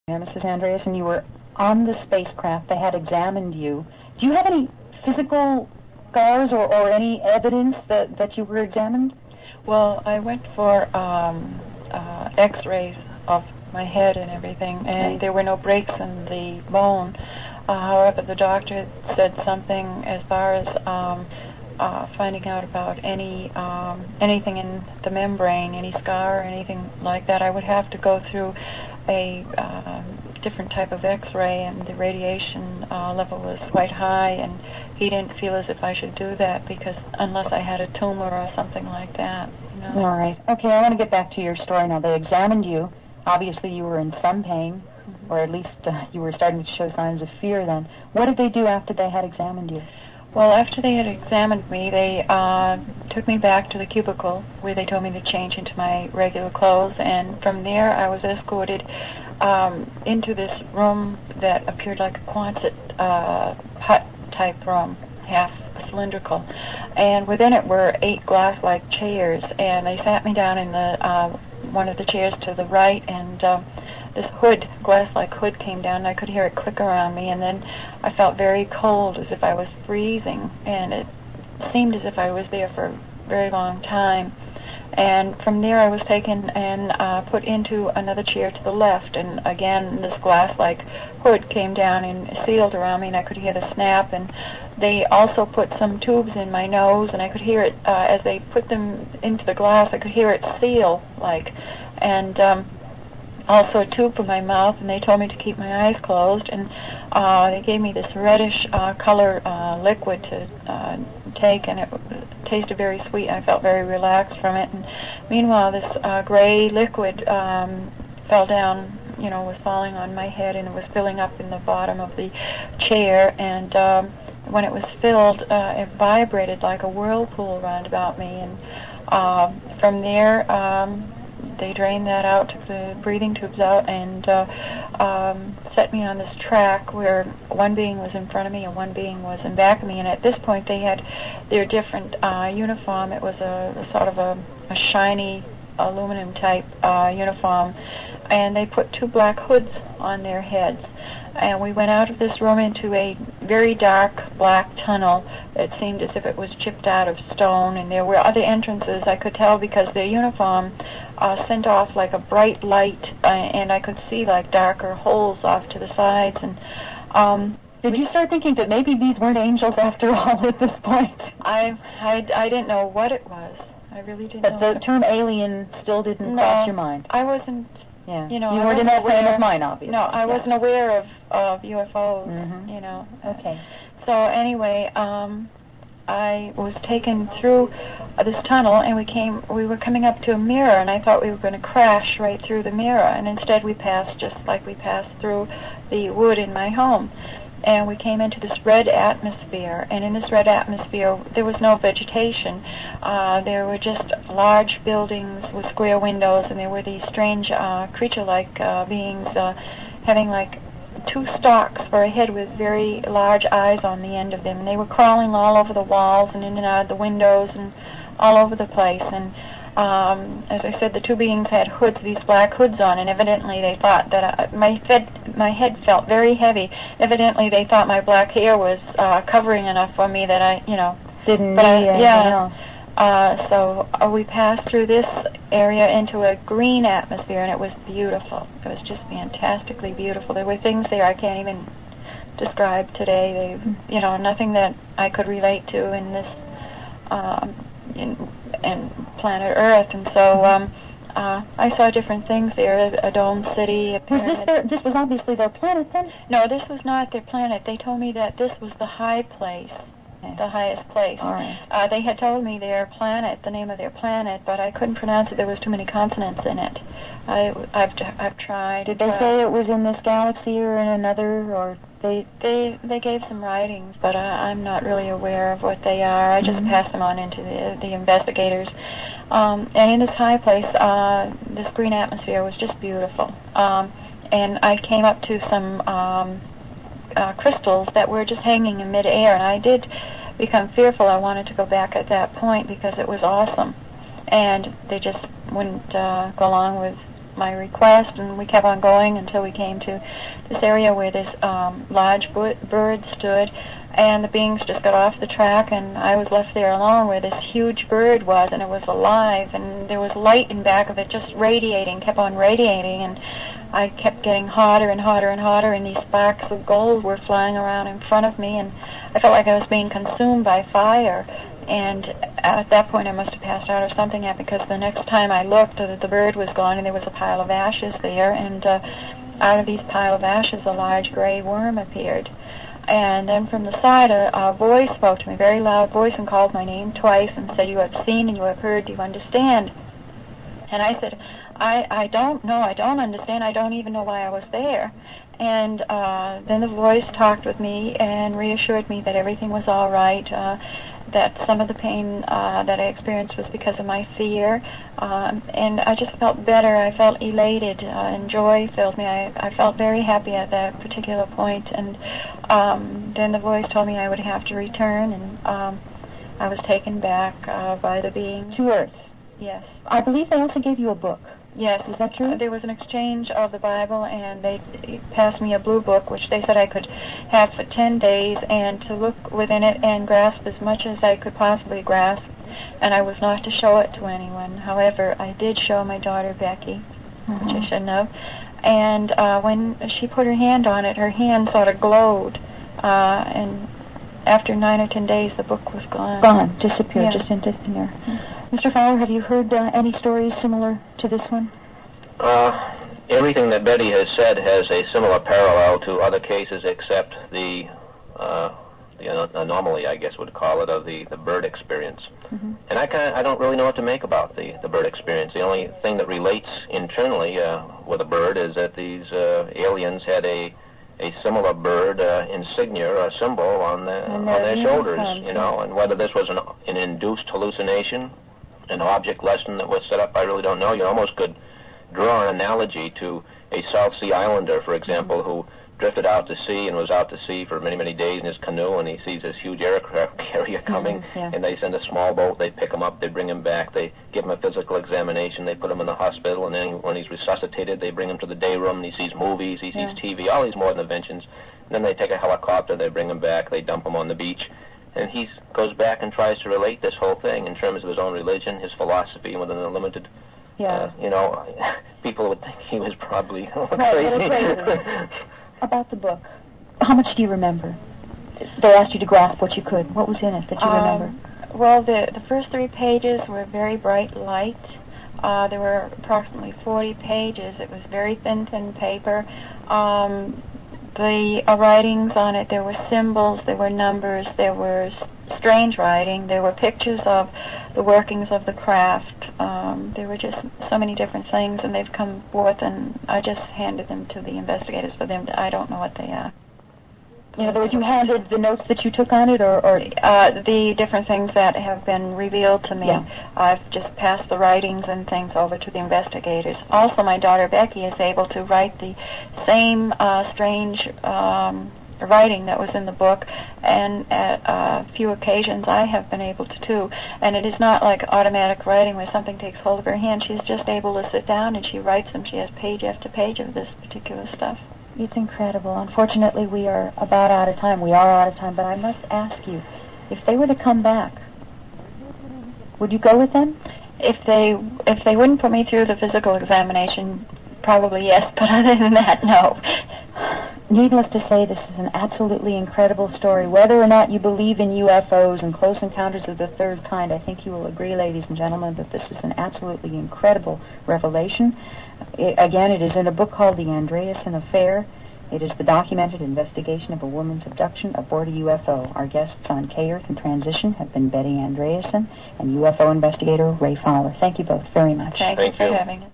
Now, Mrs. Andreasson, you were on the spacecraft. They had examined you. Do you have any physical scars or any evidence that you were examined? Well, I went for X-rays of my head and everything, and there were no breaks in the bone. However, the doctor said something as far as finding out about anything in the membrane, any scar or anything like that. I would have to go through a different type of X-ray, and the radiation level was quite high, and he didn't feel as if I should do that because unless I had a tumor or something like that. You know. All right. Okay, I want to get back to your story now. They examined you. Obviously, you were in some pain, or at least you were starting to show signs of fear then. What did they do after they had examined you? Well, after they had examined me, they took me back to the cubicle where they told me to change into my regular clothes, and from there I was escorted into this room that appeared like a Quonset hut-type room, half cylindrical. And within it were 8 glass-like chairs, and they sat me down in the one of the chairs to the right, and this hood, glass-like hood, came down, and I could hear it click around me, and then I felt very cold, as if I was freezing, and it seemed as if I was there for a very long time. And from there I was taken and put into another chair to the left, and again this glass-like hood came down and sealed around me, and I could hear the snap, and they also put some tubes in my nose, and I could hear it, as they put them into the glass, I could hear it seal, and also a tube for my mouth, and they told me to keep my eyes closed, and they gave me this reddish color liquid to take, and it tasted very sweet. I felt very relaxed from it, and meanwhile this gray liquid fell down, was falling on my head, and it was filling up in the bottom of the chair, and when it was filled, it vibrated like a whirlpool round about me, and from there they drained that out, took the breathing tubes out, and set me on this track where one being was in front of me and one being was in back of me. And at this point, they had their different uniform. It was a sort of a shiny aluminum type uniform, and they put 2 black hoods on their heads. And we went out of this room into a very dark black tunnel that seemed as if it was chipped out of stone, and there were other entrances. I could tell because their uniform sent off like a bright light, and I could see like darker holes off to the sides. And did you start thinking that maybe these weren't angels after all at this point? I didn't know what it was. I really didn't know. But the term alien still didn't cross your mind? I wasn't. Yeah. You weren't in that frame of mind, obviously. No, I wasn't aware of UFOs, Okay. So anyway, I was taken through this tunnel, and we were coming up to a mirror, and I thought we were going to crash right through the mirror, and instead we passed just like we passed through the wood in my home. And we came into this red atmosphere, and in this red atmosphere there was no vegetation. There were just large buildings with square windows, and there were these strange creature-like beings having like 2 stalks for a head with very large eyes on the end of them. And they were crawling all over the walls and in and out of the windows and all over the place. And as I said, the 2 beings had hoods, these black hoods on, and evidently they thought that my head felt very heavy. Evidently they thought my black hair was covering enough for me that I, didn't need anything else. So we passed through this area into a green atmosphere, and it was beautiful. It was just fantastically beautiful. There were things there I can't even describe today. They, nothing that I could relate to in this in planet Earth, and so I saw different things there. A domed city. A pyramid. This was obviously their planet then? No, this was not their planet. They told me that this was the high place. The highest place. All right. They had told me their planet, the name of their planet, but I couldn't pronounce it. There was too many consonants in it. I've tried. Did they say it was in this galaxy or in another, or they gave some writings, but I'm not really aware of what they are. I just passed them on into the investigators. And in this high place, this green atmosphere was just beautiful. And I came up to some crystals that were just hanging in midair, and I did become fearful. I wanted to go back at that point because it was awesome, and they just wouldn't go along with my request, and we kept on going until we came to this area where this large bird stood, and the beings just got off the track, and I was left there alone where this huge bird was, and it was alive, and there was light in back of it just radiating, kept on radiating, and I kept getting hotter and hotter and hotter, and these sparks of gold were flying around in front of me, and I felt like I was being consumed by fire. And at that point I must have passed out or something, because the next time I looked, the bird was gone, and there was a pile of ashes there, and out of these pile of ashes a large gray worm appeared. And then from the side, a voice spoke to me, a very loud voice, and called my name twice and said, "You have seen and you have heard, do you understand?" And I said, I don't know, I don't understand, I don't even know why I was there. And then the voice talked with me and reassured me that everything was all right, that some of the pain that I experienced was because of my fear, and I just felt better. I felt elated, and joy filled me. I felt very happy at that particular point, and then the voice told me I would have to return, and I was taken back by the being. To Earth? Yes. I believe they also gave you a book. Yes. Is that true? There was an exchange of the Bible, and they passed me a blue book, which they said I could have for 10 days, and to look within it and grasp as much as I could possibly grasp, and I was not to show it to anyone. However, I did show my daughter Becky, which I shouldn't have, and when she put her hand on it, her hand sort of glowed, and after 9 or 10 days, the book was gone. Gone, disappeared, Yeah. just into thin air. Mr. Fowler, have you heard any stories similar to this one? Everything that Betty has said has a similar parallel to other cases, except the anomaly, I guess would call it, of the bird experience. And I don't really know what to make about the bird experience. The only thing that relates internally with a bird is that these aliens had a similar bird insignia or symbol on their shoulders, you know, and whether this was an induced hallucination, an object lesson that was set up, I really don't know. You almost could draw an analogy to a South Sea Islander, for example, who drifted out to sea and was out to sea for many, many days in his canoe, and he sees this huge aircraft carrier coming, and they send a small boat, they pick him up, they bring him back, they give him a physical examination, they put him in the hospital, and then when he's resuscitated, they bring him to the day room, and he sees movies, he sees TV, all these modern inventions. And then they take a helicopter, they bring him back, they dump him on the beach, and he goes back and tries to relate this whole thing in terms of his own religion, his philosophy, within a limited... you know, people would think he was probably crazy. About the book, how much do you remember? They asked you to grasp what you could. What was in it that you remember? Well, the first 3 pages were very bright light. There were approximately 40 pages. It was very thin paper. The writings on it, there were symbols, there were numbers, there was strange writing, there were pictures of the workings of the craft. There were just so many different things, and they've come forth, and I just handed them to the investigators for them I don't know what they are. In other words, you handed the notes that you took on it, or the different things that have been revealed to me. I've just passed the writings and things over to the investigators. Also, my daughter Becky is able to write the same strange writing that was in the book, and at a few occasions I have been able to too. And it is not like automatic writing where something takes hold of her hand. She's just able to sit down and she writes them. She has page after page of this particular stuff. It's incredible. Unfortunately, we are about out of time. We are out of time, but I must ask you, if they were to come back, would you go with them? If they wouldn't put me through the physical examination, probably yes, but other than that, no. Needless to say, this is an absolutely incredible story. Whether or not you believe in UFOs and close encounters of the third kind, I think you will agree, ladies and gentlemen, that this is an absolutely incredible revelation. Again, it is in a book called The Andreasson Affair. It is the documented investigation of a woman's abduction aboard a UFO. Our guests on K-Earth and Transition have been Betty Andreasson and UFO investigator Ray Fowler. Thank you both very much. Thank you for having us.